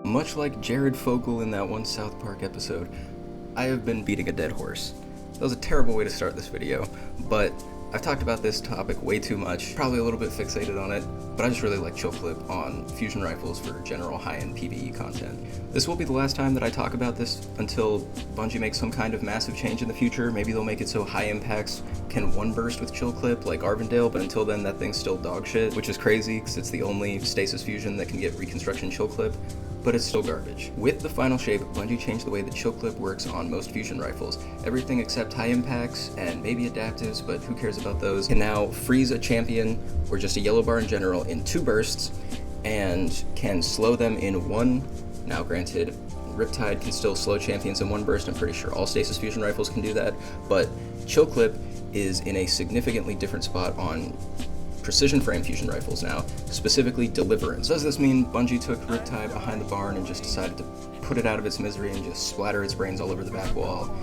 Much like Jared Fogle in that one South Park episode, I have been beating a dead horse. That was a terrible way to start this video, but I've talked about this topic way too much, probably a little bit fixated on it, but I just really like chill clip on fusion rifles for general high-end PvE content. This will be the last time that I talk about this until Bungie makes some kind of massive change in the future. Maybe they'll make it so high impacts can one burst with chill clip like Arvindale, but until then that thing's still dog shit, which is crazy because it's the only stasis fusion that can get reconstruction chill clip. But it's still garbage. With the final shape, Bungie changed the way that chill clip works on most fusion rifles. Everything except high impacts and maybe adaptives, but who cares about those, can now freeze a champion or just a yellow bar in general in 2 bursts and can slow them in 1. Now granted, Riptide can still slow champions in 1 burst. I'm pretty sure all stasis fusion rifles can do that, but chill clip is in a significantly different spot on precision frame fusion rifles now, specifically Deliverance. Does this mean Bungie took Riptide behind the barn and just decided to put it out of its misery and just splatter its brains all over the back wall?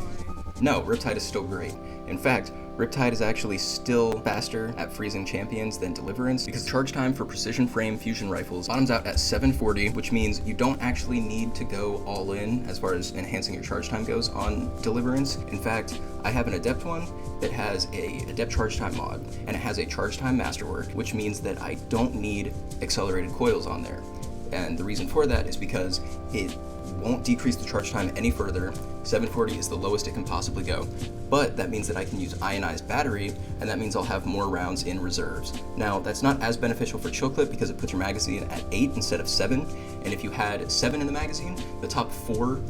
No, Riptide is still great. In fact, Riptide is actually still faster at freezing champions than Deliverance because charge time for precision frame fusion rifles bottoms out at 740, which means you don't actually need to go all in as far as enhancing your charge time goes on Deliverance. In fact, I have an Adept one that has a Adept charge time mod, and it has a charge time masterwork, which means that I don't need accelerated coils on there. And the reason for that is because it won't decrease the charge time any further. 740 is the lowest it can possibly go. But that means that I can use ionized battery, and that means I'll have more rounds in reserves. Now, that's not as beneficial for chill clip because it puts your magazine at 8 instead of 7. And if you had 7 in the magazine, the top 4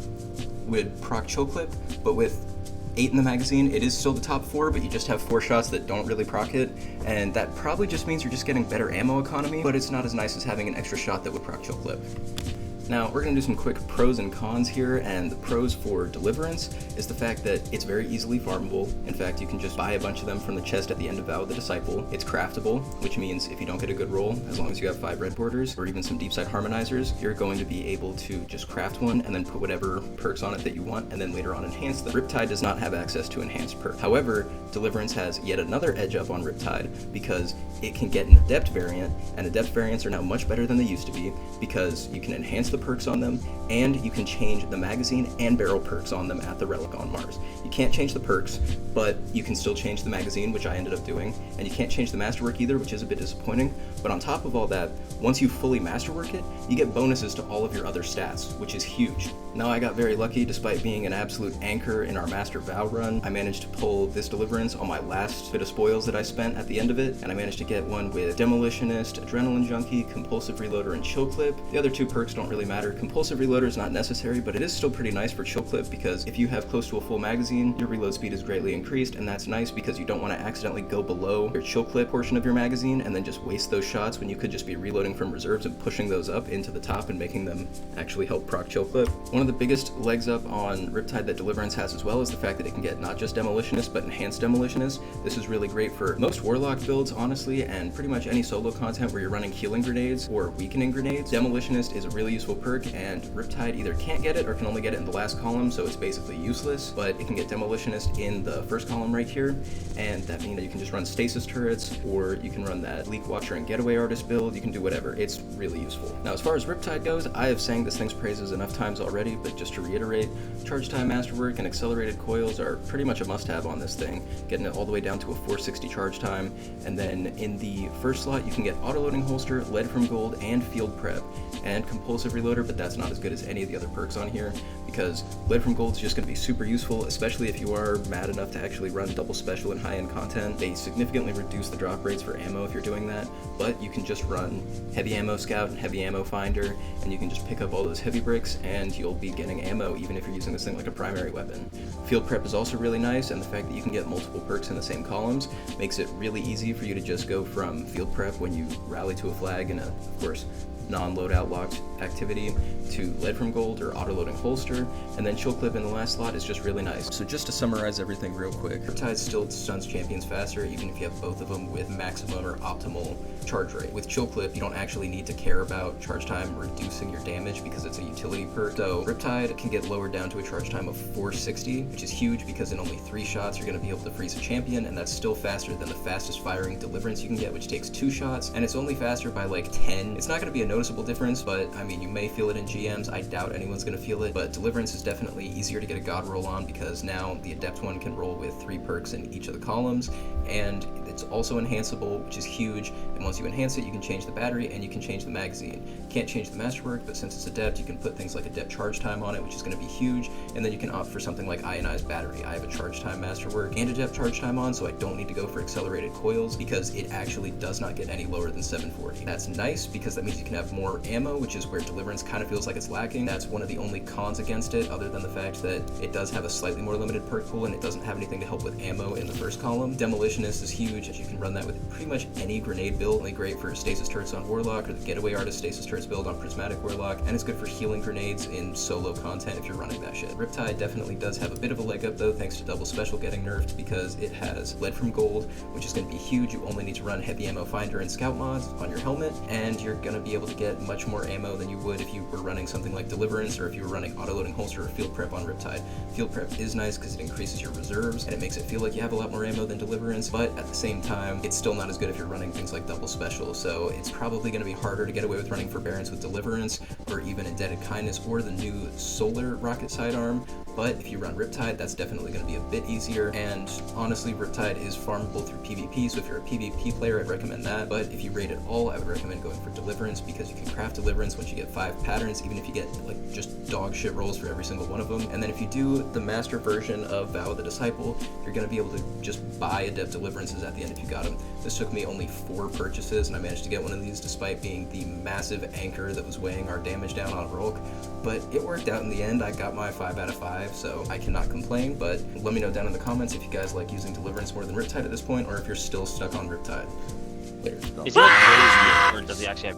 would proc chill clip, but with 8 in the magazine, it is still the top 4, but you just have 4 shots that don't really proc it, and that probably just means you're just getting better ammo economy, but it's not as nice as having an extra shot that would proc chill clip. Now, we're going to do some quick pros and cons here, and the pros for Deliverance is the fact that it's very easily farmable. In fact, you can just buy a bunch of them from the chest at the end of Vow of the Disciple. It's craftable, which means if you don't get a good roll, as long as you have 5 red borders or even some deep sight harmonizers, you're going to be able to just craft one and then put whatever perks on it that you want, and then later on enhance them. Riptide does not have access to enhanced perks. However, Deliverance has yet another edge up on Riptide because it can get an Adept variant, and Adept variants are now much better than they used to be because you can enhance the perks on them, and you can change the magazine and barrel perks on them at the Relic on Mars. You can't change the perks, but you can still change the magazine, which I ended up doing, and you can't change the masterwork either, which is a bit disappointing. But on top of all that, once you fully masterwork it, you get bonuses to all of your other stats, which is huge. Now, I got very lucky. Despite being an absolute anchor in our Master Vow run, I managed to pull this Deliverance on my last bit of spoils that I spent at the end of it, and I managed to get one with Demolitionist, Adrenaline Junkie, Compulsive Reloader, and Chill Clip. The other 2 perks don't really matter. Compulsive Reloader is not necessary, but it is still pretty nice for Chill Clip because if you have close to a full magazine, your reload speed is greatly increased, and that's nice because you don't want to accidentally go below your Chill Clip portion of your magazine and then just waste those shots when you could just be reloading from reserves and pushing those up into the top and making them actually help proc Chill Clip. One of the biggest legs up on Riptide that Deliverance has as well is the fact that it can get not just Demolitionist, but Enhanced Demolitionist. This is really great for most Warlock builds, honestly, and pretty much any solo content where you're running healing grenades or weakening grenades. Demolitionist is a really useful perk, and Riptide either can't get it or can only get it in the last column, so it's basically useless, but it can get Demolitionist in the first column right here, and that means that you can just run stasis turrets, or you can run that Leak Watcher and Getaway Artist build. You can do whatever. It's really useful. Now, as far as Riptide goes, I have sang this thing's praises enough times already, but just to reiterate, charge time masterwork and accelerated coils are pretty much a must-have on this thing, getting it all the way down to a 460 charge time, and then in the first slot you can get auto-loading holster, lead from gold, and field prep, and compulsive reloader, but that's not as good as any of the other perks on here because lead from gold is just going to be super useful, especially if you are mad enough to actually run double special and high-end content. They significantly reduce the drop rates for ammo if you're doing that, but you can just run heavy ammo scout and heavy ammo finder, and you can just pick up all those heavy bricks and you'll be getting ammo even if you're using this thing like a primary weapon. Field prep is also really nice, and the fact that you can get multiple perks in the same columns makes it really easy for you to just go from field prep when you rally to a flag and of course non-loadout locked activity to lead from gold or auto-loading holster, and then chill clip in the last slot is just really nice. So just to summarize everything real quick, Riptide still stuns champions faster even if you have both of them with maximum or optimal charge rate. With chill clip, you don't actually need to care about charge time reducing your damage because it's a utility perk. So Riptide can get lowered down to a charge time of 460, which is huge because in only 3 shots you're going to be able to freeze a champion, and that's still faster than the fastest firing Deliverance you can get, which takes 2 shots, and it's only faster by like 10. It's not going to be a noticeable difference, but I mean, you may feel it in GMs. I doubt anyone's going to feel it, but Deliverance is definitely easier to get a god roll on because now the Adept one can roll with 3 perks in each of the columns, and it's also enhanceable, which is huge, and once you enhance it, you can change the battery and you can change the magazine. You can't change the masterwork, but since it's Adept, you can put things like Adept charge time on it, which is going to be huge, and then you can opt for something like Ionized Battery. I have a charge time masterwork and Adept charge time on, so I don't need to go for accelerated coils because it actually does not get any lower than 740. That's nice because that means you can have more ammo, which is where Deliverance kind of feels like it's lacking. That's one of the only cons against it, other than the fact that it does have a slightly more limited perk pool and it doesn't have anything to help with ammo in the first column. Demolitionist is huge, as you can run that with pretty much any grenade build. Only great for stasis turrets on Warlock or the Getaway Artist stasis turrets build on Prismatic Warlock, and it's good for healing grenades in solo content if you're running that shit. Riptide definitely does have a bit of a leg up though, thanks to double special getting nerfed, because it has Lead from Gold, which is going to be huge. You only need to run Heavy Ammo Finder and Scout mods on your helmet, and you're going to be able to get much more ammo than you would if you were running something like Deliverance or if you were running auto-loading holster or Field Prep on Riptide. Field Prep is nice because it increases your reserves and it makes it feel like you have a lot more ammo than Deliverance, but at the same time, it's still not as good if you're running things like double special, so it's probably going to be harder to get away with running Forbearance with Deliverance or even Indebted Kindness or the new Solar Rocket Sidearm. But if you run Riptide, that's definitely going to be a bit easier, and honestly, Riptide is farmable through PvP, so if you're a PvP player, I'd recommend that. But if you raid at all, I would recommend going for Deliverance, because you can craft Deliverance once you get 5 patterns, even if you get like just dog shit rolls for every single one of them. And then if you do the master version of Vow of the Disciple, you're going to be able to just buy Adept Deliverances at the end if you got them. This took me only 4 purchases, and I managed to get one of these despite being the massive anchor that was weighing our damage down on Rolk. But it worked out in the end. I got my 5 out of 5, so I cannot complain. But let me know down in the comments if you guys like using Deliverance more than Riptide at this point, or if you're still stuck on Riptide. Later. Is he like crazy, or does he actually have